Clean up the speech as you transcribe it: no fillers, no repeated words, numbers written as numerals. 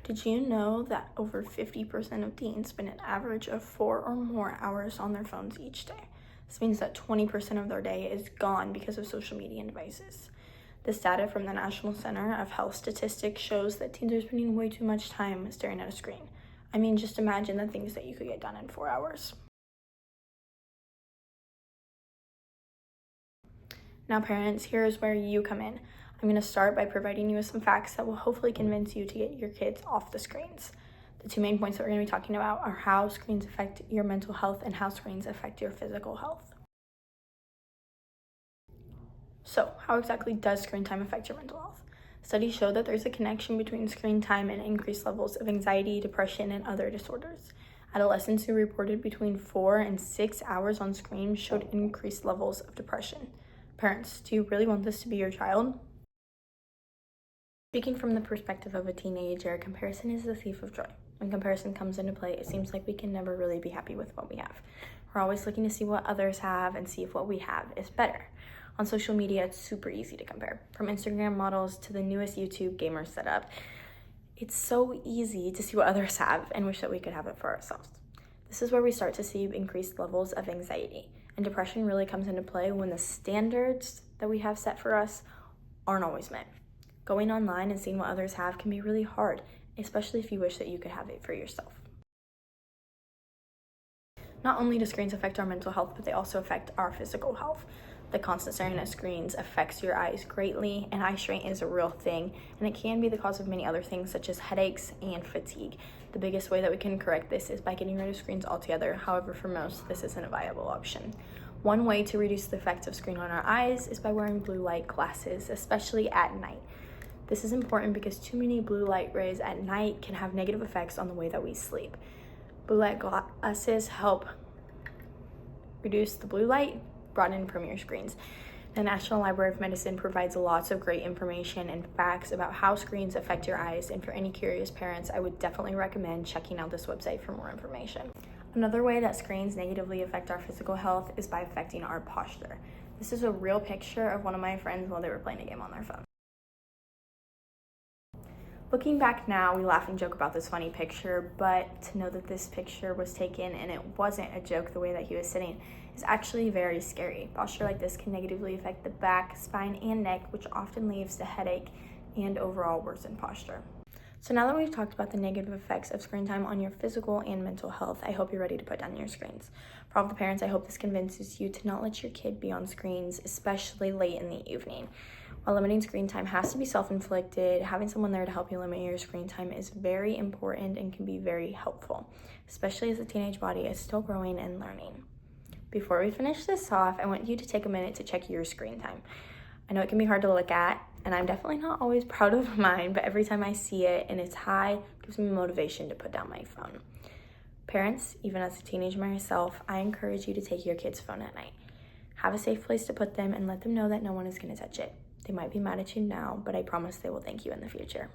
Did you know that over 50% of teens spend an average of 4 or more hours on their phones each day? This means that 20% of their day is gone because of social media and devices. This data from the National Center of Health Statistics shows that teens are spending way too much time staring at a screen. I mean, just imagine the things that you could get done in 4 hours. Now, parents, here's where you come in. I'm going to start by providing you with some facts that will hopefully convince you to get your kids off the screens. The two main points that we're going to be talking about are how screens affect your mental health and how screens affect your physical health. So, how exactly does screen time affect your mental health? Studies show that there's a connection between screen time and increased levels of anxiety, depression, and other disorders. Adolescents who reported between 4 and 6 hours on screen showed increased levels of depression. Parents, do you really want this to be your child? Speaking from the perspective of a teenager, comparison is the thief of joy. When comparison comes into play, it seems like we can never really be happy with what we have. We're always looking to see what others have and see if what we have is better. On social media, it's super easy to compare. From Instagram models to the newest YouTube gamer setup, it's so easy to see what others have and wish that we could have it for ourselves. This is where we start to see increased levels of anxiety. And depression really comes into play when the standards that we have set for us aren't always met. Going online and seeing what others have can be really hard, especially if you wish that you could have it for yourself. Not only do screens affect our mental health, but they also affect our physical health. The constant staring at screens affects your eyes greatly, and eye strain is a real thing, and it can be the cause of many other things such as headaches and fatigue. The biggest way that we can correct this is by getting rid of screens altogether. However, for most, this isn't a viable option. One way to reduce the effects of screen on our eyes is by wearing blue light glasses, especially at night. This is important because too many blue light rays at night can have negative effects on the way that we sleep. Blue light glasses help reduce the blue light brought in from your screens. The National Library of Medicine provides lots of great information and facts about how screens affect your eyes, and for any curious parents, I would definitely recommend checking out this website for more information. Another way that screens negatively affect our physical health is by affecting our posture. This is a real picture of one of my friends while they were playing a game on their phone. Looking back now, we laugh and joke about this funny picture, but to know that this picture was taken and it wasn't a joke the way that he was sitting is actually very scary. Posture like this can negatively affect the back, spine, and neck, which often leads to headache and overall worsened posture. So now that we've talked about the negative effects of screen time on your physical and mental health, I hope you're ready to put down your screens. For all the parents, I hope this convinces you to not let your kid be on screens, especially late in the evening. While limiting screen time has to be self-inflicted, having someone there to help you limit your screen time is very important and can be very helpful, especially as the teenage body is still growing and learning. Before we finish this off, I want you to take a minute to check your screen time. I know it can be hard to look at, and I'm definitely not always proud of mine, but every time I see it and it's high, it gives me motivation to put down my phone. Parents, even as a teenager myself, I encourage you to take your kids' phone at night. Have a safe place to put them and let them know that no one is going to touch it. They might be mad at you now, but I promise they will thank you in the future.